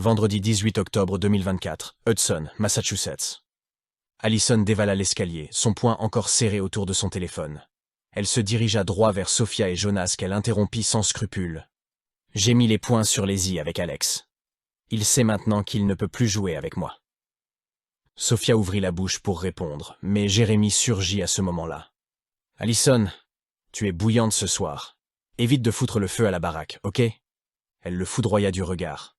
Vendredi 18 octobre 2024, Hudson, Massachusetts. Allison dévala l'escalier, son poing encore serré autour de son téléphone. Elle se dirigea droit vers Sophia et Jonas qu'elle interrompit sans scrupule. « J'ai mis les poings sur les i avec Alex. Il sait maintenant qu'il ne peut plus jouer avec moi. » Sophia ouvrit la bouche pour répondre, mais Jérémy surgit à ce moment-là. « Allison, tu es bouillante ce soir. Évite de foutre le feu à la baraque, ok ?» Elle le foudroya du regard.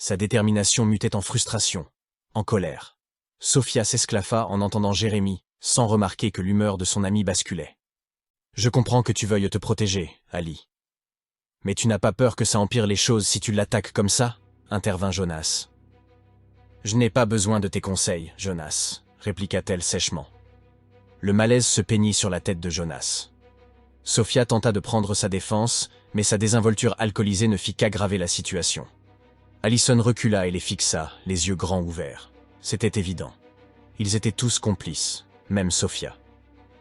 Sa détermination mutait en frustration, en colère. Sophia s'esclaffa en entendant Jérémy, sans remarquer que l'humeur de son ami basculait. « Je comprends que tu veuilles te protéger, Ali. Mais tu n'as pas peur que ça empire les choses si tu l'attaques comme ça ?» intervint Jonas. « Je n'ai pas besoin de tes conseils, Jonas, » répliqua-t-elle sèchement. Le malaise se peignit sur la tête de Jonas. Sophia tenta de prendre sa défense, mais sa désinvolture alcoolisée ne fit qu'aggraver la situation. Allison recula et les fixa, les yeux grands ouverts. C'était évident. Ils étaient tous complices, même Sophia.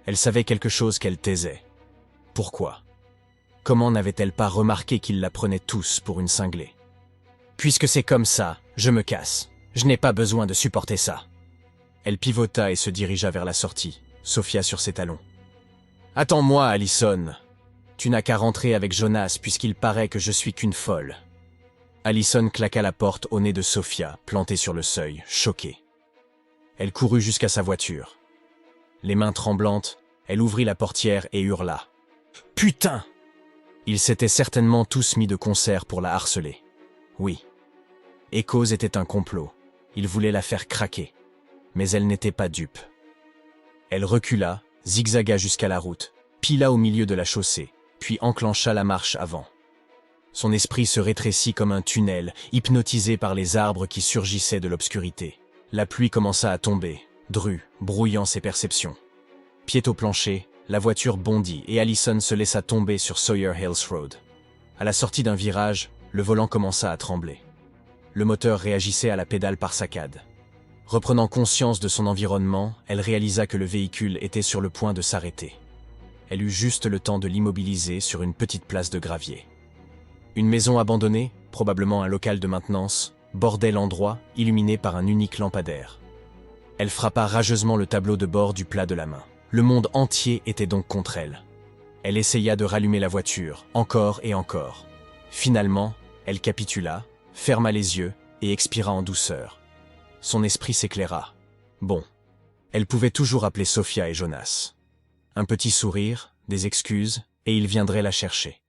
Elle savait quelque chose qu'elle taisait. Pourquoi? Comment n'avait-elle pas remarqué qu'ils la prenaient tous pour une cinglée? « Puisque c'est comme ça, je me casse. Je n'ai pas besoin de supporter ça. » Elle pivota et se dirigea vers la sortie, Sophia sur ses talons. « Attends-moi, Allison. Tu n'as qu'à rentrer avec Jonas puisqu'il paraît que je suis qu'une folle. » Allison claqua la porte au nez de Sophia, plantée sur le seuil, choquée. Elle courut jusqu'à sa voiture. Les mains tremblantes, elle ouvrit la portière et hurla. « Putain !» Ils s'étaient certainement tous mis de concert pour la harceler. Oui. Echoes était un complot. Il voulait la faire craquer. Mais elle n'était pas dupe. Elle recula, zigzaga jusqu'à la route, pila au milieu de la chaussée, puis enclencha la marche avant. Son esprit se rétrécit comme un tunnel, hypnotisé par les arbres qui surgissaient de l'obscurité. La pluie commença à tomber, drue, brouillant ses perceptions. Pied au plancher, la voiture bondit et Allison se laissa tomber sur Sawyer Hills Road. À la sortie d'un virage, le volant commença à trembler. Le moteur réagissait à la pédale par saccades. Reprenant conscience de son environnement, elle réalisa que le véhicule était sur le point de s'arrêter. Elle eut juste le temps de l'immobiliser sur une petite place de gravier. Une maison abandonnée, probablement un local de maintenance, bordait l'endroit, illuminé par un unique lampadaire. Elle frappa rageusement le tableau de bord du plat de la main. Le monde entier était donc contre elle. Elle essaya de rallumer la voiture, encore et encore. Finalement, elle capitula, ferma les yeux et expira en douceur. Son esprit s'éclaira. Bon, elle pouvait toujours appeler Sophia et Jonas. Un petit sourire, des excuses, et ils viendraient la chercher.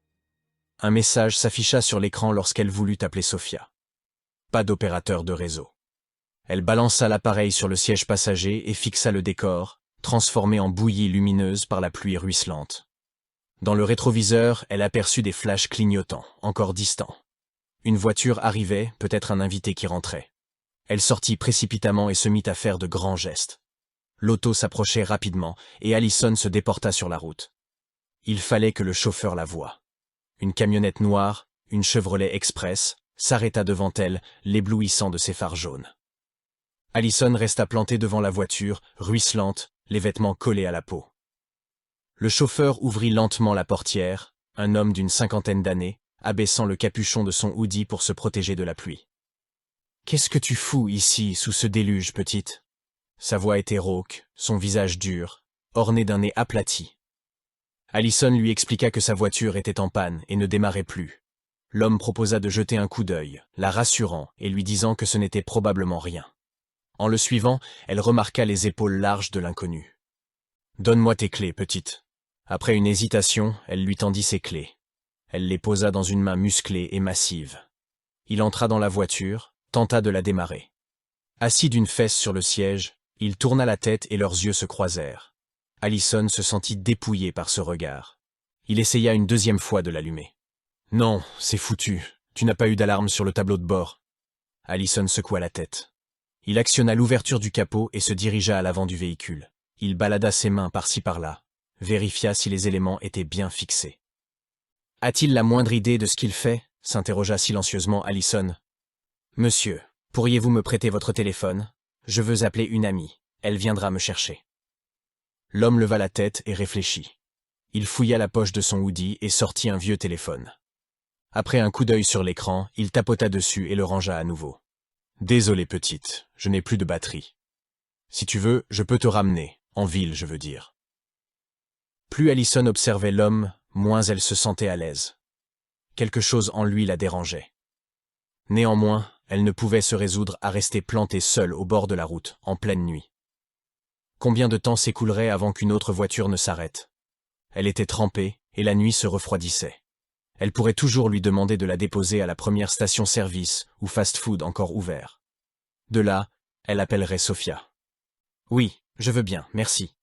Un message s'afficha sur l'écran lorsqu'elle voulut appeler Sophia. Pas d'opérateur de réseau. Elle balança l'appareil sur le siège passager et fixa le décor, transformé en bouillie lumineuse par la pluie ruisselante. Dans le rétroviseur, elle aperçut des flashs clignotants, encore distants. Une voiture arrivait, peut-être un invité qui rentrait. Elle sortit précipitamment et se mit à faire de grands gestes. L'auto s'approchait rapidement et Allison se déporta sur la route. Il fallait que le chauffeur la voie. Une camionnette noire, une Chevrolet Express, s'arrêta devant elle, l'éblouissant de ses phares jaunes. Allison resta plantée devant la voiture, ruisselante, les vêtements collés à la peau. Le chauffeur ouvrit lentement la portière, un homme d'une cinquantaine d'années, abaissant le capuchon de son hoodie pour se protéger de la pluie. « Qu'est-ce que tu fous ici, sous ce déluge, petite ?» Sa voix était rauque, son visage dur, orné d'un nez aplati. Allison lui expliqua que sa voiture était en panne et ne démarrait plus. L'homme proposa de jeter un coup d'œil, la rassurant et lui disant que ce n'était probablement rien. En le suivant, elle remarqua les épaules larges de l'inconnu. « Donne-moi tes clés, petite. » Après une hésitation, elle lui tendit ses clés. Elle les posa dans une main musclée et massive. Il entra dans la voiture, tenta de la démarrer. Assis d'une fesse sur le siège, il tourna la tête et leurs yeux se croisèrent. Allison se sentit dépouillée par ce regard. Il essaya une deuxième fois de l'allumer. « Non, c'est foutu. Tu n'as pas eu d'alarme sur le tableau de bord. » Allison secoua la tête. Il actionna l'ouverture du capot et se dirigea à l'avant du véhicule. Il balada ses mains par-ci par-là, vérifia si les éléments étaient bien fixés. « A-t-il la moindre idée de ce qu'il fait ?» s'interrogea silencieusement Allison. « Monsieur, pourriez-vous me prêter votre téléphone? Je veux appeler une amie. Elle viendra me chercher. » L'homme leva la tête et réfléchit. Il fouilla la poche de son hoodie et sortit un vieux téléphone. Après un coup d'œil sur l'écran, il tapota dessus et le rangea à nouveau. Désolé petite, je n'ai plus de batterie. Si tu veux, je peux te ramener, en ville je veux dire. Plus Allison observait l'homme, moins elle se sentait à l'aise. Quelque chose en lui la dérangeait. Néanmoins, elle ne pouvait se résoudre à rester plantée seule au bord de la route, en pleine nuit. Combien de temps s'écoulerait avant qu'une autre voiture ne s'arrête? Elle était trempée, et la nuit se refroidissait. Elle pourrait toujours lui demander de la déposer à la première station-service ou fast-food encore ouvert. De là, elle appellerait Sophia. « Oui, je veux bien, merci. »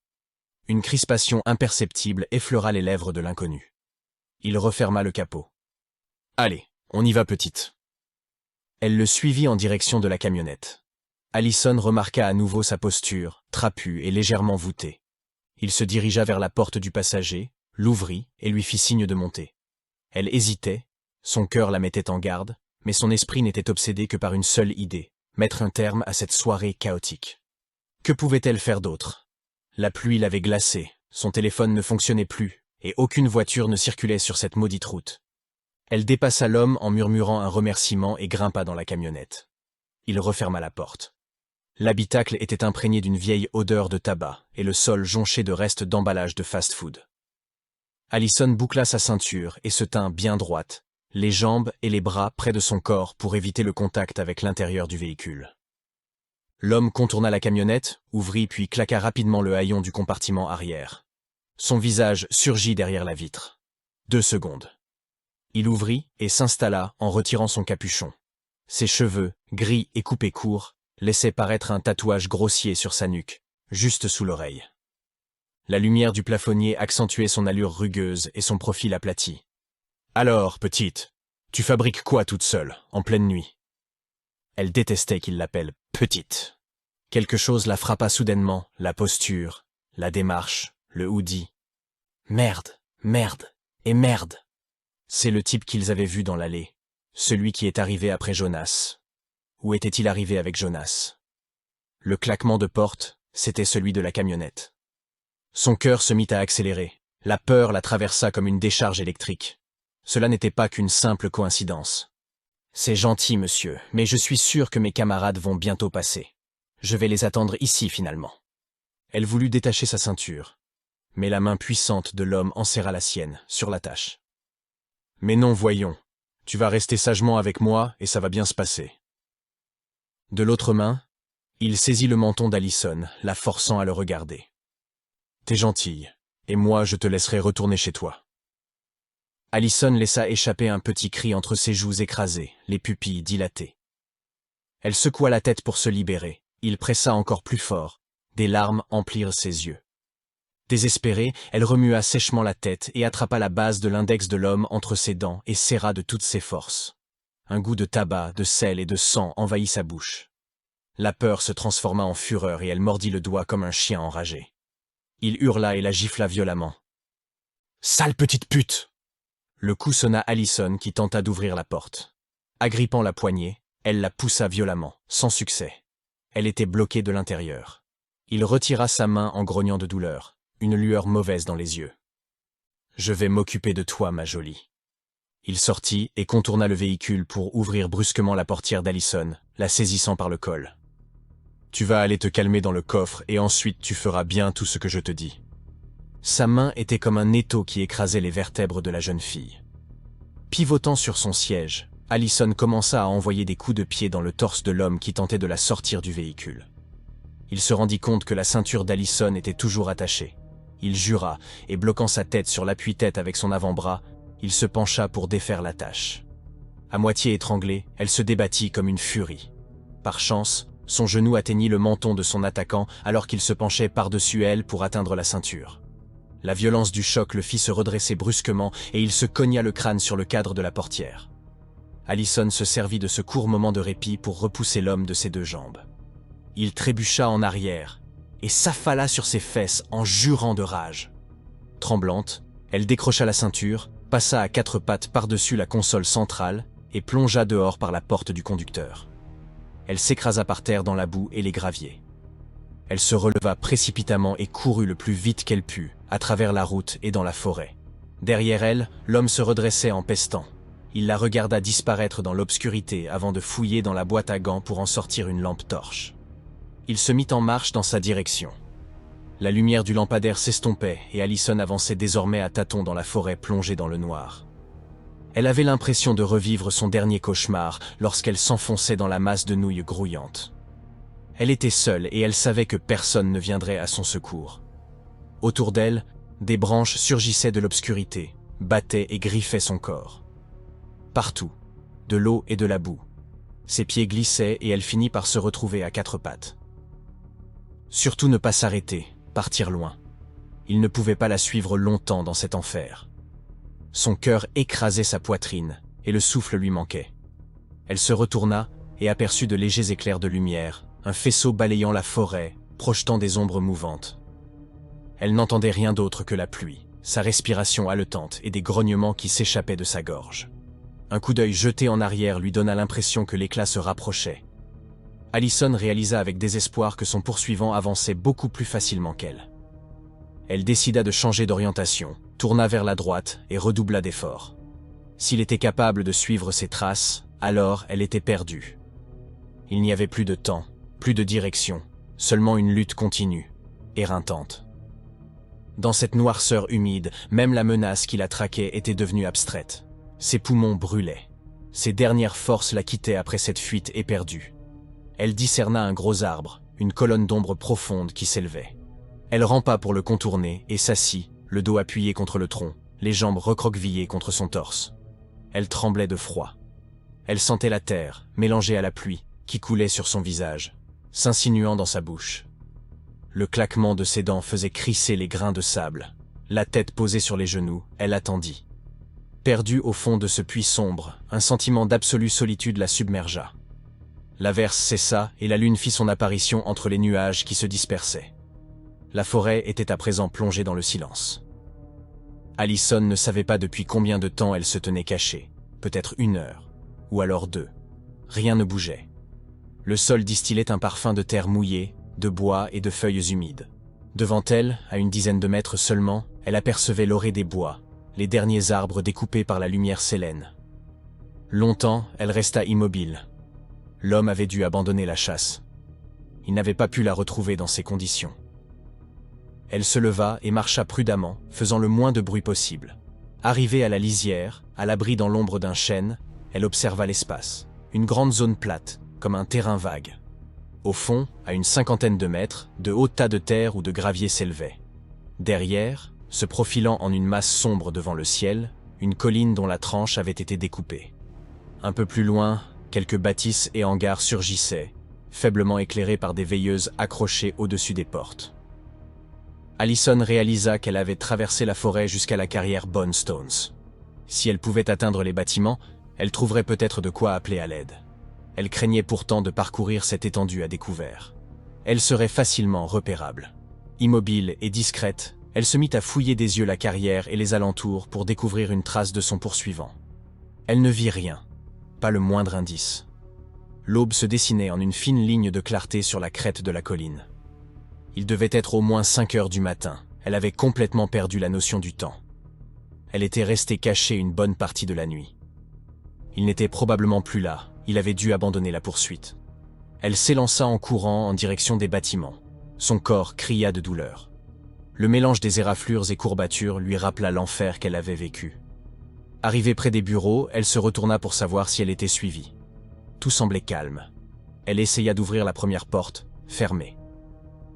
Une crispation imperceptible effleura les lèvres de l'inconnu. Il referma le capot. « Allez, on y va petite. » Elle le suivit en direction de la camionnette. Allison remarqua à nouveau sa posture, trapue et légèrement voûtée. Il se dirigea vers la porte du passager, l'ouvrit et lui fit signe de monter. Elle hésitait, son cœur la mettait en garde, mais son esprit n'était obsédé que par une seule idée, mettre un terme à cette soirée chaotique. Que pouvait-elle faire d'autre? La pluie l'avait glacée, son téléphone ne fonctionnait plus, et aucune voiture ne circulait sur cette maudite route. Elle dépassa l'homme en murmurant un remerciement et grimpa dans la camionnette. Il referma la porte. L'habitacle était imprégné d'une vieille odeur de tabac et le sol jonché de restes d'emballage de fast-food. Allison boucla sa ceinture et se tint bien droite, les jambes et les bras près de son corps pour éviter le contact avec l'intérieur du véhicule. L'homme contourna la camionnette, ouvrit puis claqua rapidement le haillon du compartiment arrière. Son visage surgit derrière la vitre. 2 secondes. Il ouvrit et s'installa en retirant son capuchon. Ses cheveux, gris et coupés courts, laissaient paraître un tatouage grossier sur sa nuque, juste sous l'oreille. La lumière du plafonnier accentuait son allure rugueuse et son profil aplati. « Alors, petite, tu fabriques quoi toute seule, en pleine nuit ?» Elle détestait qu'il l'appelle « petite ». Quelque chose la frappa soudainement, la posture, la démarche, le hoodie. Merde, merde et merde. C'est le type qu'ils avaient vu dans l'allée, celui qui est arrivé après Jonas. Où était-il arrivé avec Jonas? Le claquement de porte, c'était celui de la camionnette. Son cœur se mit à accélérer. La peur la traversa comme une décharge électrique. Cela n'était pas qu'une simple coïncidence. C'est gentil, monsieur, mais je suis sûr que mes camarades vont bientôt passer. Je vais les attendre ici, finalement. Elle voulut détacher sa ceinture, mais la main puissante de l'homme enserra la sienne, sur la tâche. Mais non, voyons. Tu vas rester sagement avec moi et ça va bien se passer. De l'autre main, il saisit le menton d'Allison, la forçant à le regarder. T'es gentille, et moi je te laisserai retourner chez toi. Allison laissa échapper un petit cri entre ses joues écrasées, les pupilles dilatées. Elle secoua la tête pour se libérer, il pressa encore plus fort, des larmes emplirent ses yeux. Désespérée, elle remua sèchement la tête et attrapa la base de l'index de l'homme entre ses dents et serra de toutes ses forces. Un goût de tabac, de sel et de sang envahit sa bouche. La peur se transforma en fureur et elle mordit le doigt comme un chien enragé. Il hurla et la gifla violemment. « Sale petite pute !» Le coup sonna Allison qui tenta d'ouvrir la porte. Agrippant la poignée, elle la poussa violemment, sans succès. Elle était bloquée de l'intérieur. Il retira sa main en grognant de douleur, une lueur mauvaise dans les yeux. « Je vais m'occuper de toi, ma jolie. » Il sortit et contourna le véhicule pour ouvrir brusquement la portière d'Allison, la saisissant par le col. « Tu vas aller te calmer dans le coffre et ensuite tu feras bien tout ce que je te dis. » Sa main était comme un étau qui écrasait les vertèbres de la jeune fille. Pivotant sur son siège, Allison commença à envoyer des coups de pied dans le torse de l'homme qui tentait de la sortir du véhicule. Il se rendit compte que la ceinture d'Allison était toujours attachée. Il jura, et bloquant sa tête sur l'appui-tête avec son avant-bras, il se pencha pour défaire l'attache. À moitié étranglée, elle se débattit comme une furie. Par chance, son genou atteignit le menton de son attaquant alors qu'il se penchait par-dessus elle pour atteindre la ceinture. La violence du choc le fit se redresser brusquement et il se cogna le crâne sur le cadre de la portière. Allison se servit de ce court moment de répit pour repousser l'homme de ses 2 jambes. Il trébucha en arrière et s'affala sur ses fesses en jurant de rage. Tremblante, elle décrocha la ceinture, passa à 4 pattes par-dessus la console centrale et plongea dehors par la porte du conducteur. Elle s'écrasa par terre dans la boue et les graviers. Elle se releva précipitamment et courut le plus vite qu'elle put, à travers la route et dans la forêt. Derrière elle, l'homme se redressait en pestant. Il la regarda disparaître dans l'obscurité avant de fouiller dans la boîte à gants pour en sortir une lampe torche. Il se mit en marche dans sa direction. La lumière du lampadaire s'estompait et Allison avançait désormais à tâtons dans la forêt plongée dans le noir. Elle avait l'impression de revivre son dernier cauchemar lorsqu'elle s'enfonçait dans la masse de nouilles grouillantes. Elle était seule et elle savait que personne ne viendrait à son secours. Autour d'elle, des branches surgissaient de l'obscurité, battaient et griffaient son corps. Partout, de l'eau et de la boue. Ses pieds glissaient et elle finit par se retrouver à quatre pattes. Surtout ne pas s'arrêter, partir loin. Il ne pouvait pas la suivre longtemps dans cet enfer. Son cœur écrasait sa poitrine et le souffle lui manquait. Elle se retourna et aperçut de légers éclairs de lumière, un faisceau balayant la forêt, projetant des ombres mouvantes. Elle n'entendait rien d'autre que la pluie, sa respiration haletante et des grognements qui s'échappaient de sa gorge. Un coup d'œil jeté en arrière lui donna l'impression que l'éclat se rapprochait. Allison réalisa avec désespoir que son poursuivant avançait beaucoup plus facilement qu'elle. Elle décida de changer d'orientation, tourna vers la droite et redoubla d'efforts. S'il était capable de suivre ses traces, alors elle était perdue. Il n'y avait plus de temps, plus de direction, seulement une lutte continue, éreintante. Dans cette noirceur humide, même la menace qui la traquait était devenue abstraite. Ses poumons brûlaient. Ses dernières forces la quittaient après cette fuite éperdue. Elle discerna un gros arbre, une colonne d'ombre profonde qui s'élevait. Elle rampa pour le contourner et s'assit, le dos appuyé contre le tronc, les jambes recroquevillées contre son torse. Elle tremblait de froid. Elle sentait la terre, mélangée à la pluie, qui coulait sur son visage, s'insinuant dans sa bouche. Le claquement de ses dents faisait crisser les grains de sable. La tête posée sur les genoux, elle attendit. Perdue au fond de ce puits sombre, un sentiment d'absolue solitude la submergea. L'averse cessa et la lune fit son apparition entre les nuages qui se dispersaient. La forêt était à présent plongée dans le silence. Allison ne savait pas depuis combien de temps elle se tenait cachée, peut-être 1 heure, ou alors 2. Rien ne bougeait. Le sol distillait un parfum de terre mouillée, de bois et de feuilles humides. Devant elle, à une dizaine de mètres seulement, elle apercevait l'orée des bois, les derniers arbres découpés par la lumière sélène. Longtemps, elle resta immobile. L'homme avait dû abandonner la chasse. Il n'avait pas pu la retrouver dans ces conditions. Elle se leva et marcha prudemment, faisant le moins de bruit possible. Arrivée à la lisière, à l'abri dans l'ombre d'un chêne, elle observa l'espace. Une grande zone plate, comme un terrain vague. Au fond, à une 50aine de mètres, de hauts tas de terre ou de gravier s'élevaient. Derrière, se profilant en une masse sombre devant le ciel, une colline dont la tranche avait été découpée. Un peu plus loin, quelques bâtisses et hangars surgissaient, faiblement éclairés par des veilleuses accrochées au-dessus des portes. Allison réalisa qu'elle avait traversé la forêt jusqu'à la carrière Bonestones. Si elle pouvait atteindre les bâtiments, elle trouverait peut-être de quoi appeler à l'aide. Elle craignait pourtant de parcourir cette étendue à découvert. Elle serait facilement repérable. Immobile et discrète, elle se mit à fouiller des yeux la carrière et les alentours pour découvrir une trace de son poursuivant. Elle ne vit rien, pas le moindre indice. L'aube se dessinait en une fine ligne de clarté sur la crête de la colline. Il devait être au moins 5 heures du matin. Elle avait complètement perdu la notion du temps. Elle était restée cachée une bonne partie de la nuit. Il n'était probablement plus là. Il avait dû abandonner la poursuite. Elle s'élança en courant en direction des bâtiments. Son corps cria de douleur. Le mélange des éraflures et courbatures lui rappela l'enfer qu'elle avait vécu. Arrivée près des bureaux, elle se retourna pour savoir si elle était suivie. Tout semblait calme. Elle essaya d'ouvrir la première porte, fermée.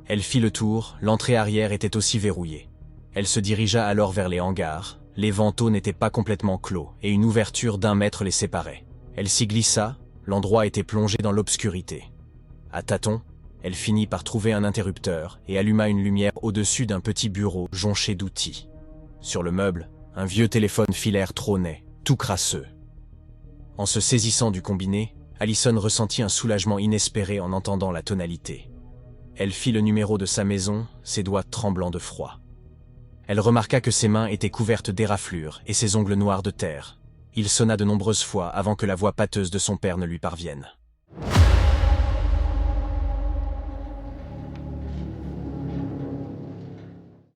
Elle fit le tour, l'entrée arrière était aussi verrouillée. Elle se dirigea alors vers les hangars. Les vantaux n'étaient pas complètement clos et une ouverture d'1 mètre les séparait. Elle s'y glissa, l'endroit était plongé dans l'obscurité. À tâtons, elle finit par trouver un interrupteur et alluma une lumière au-dessus d'un petit bureau jonché d'outils. Sur le meuble, un vieux téléphone filaire trônait, tout crasseux. En se saisissant du combiné, Allison ressentit un soulagement inespéré en entendant la tonalité. Elle fit le numéro de sa maison, ses doigts tremblants de froid. Elle remarqua que ses mains étaient couvertes d'éraflures et ses ongles noirs de terre. Il sonna de nombreuses fois avant que la voix pâteuse de son père ne lui parvienne.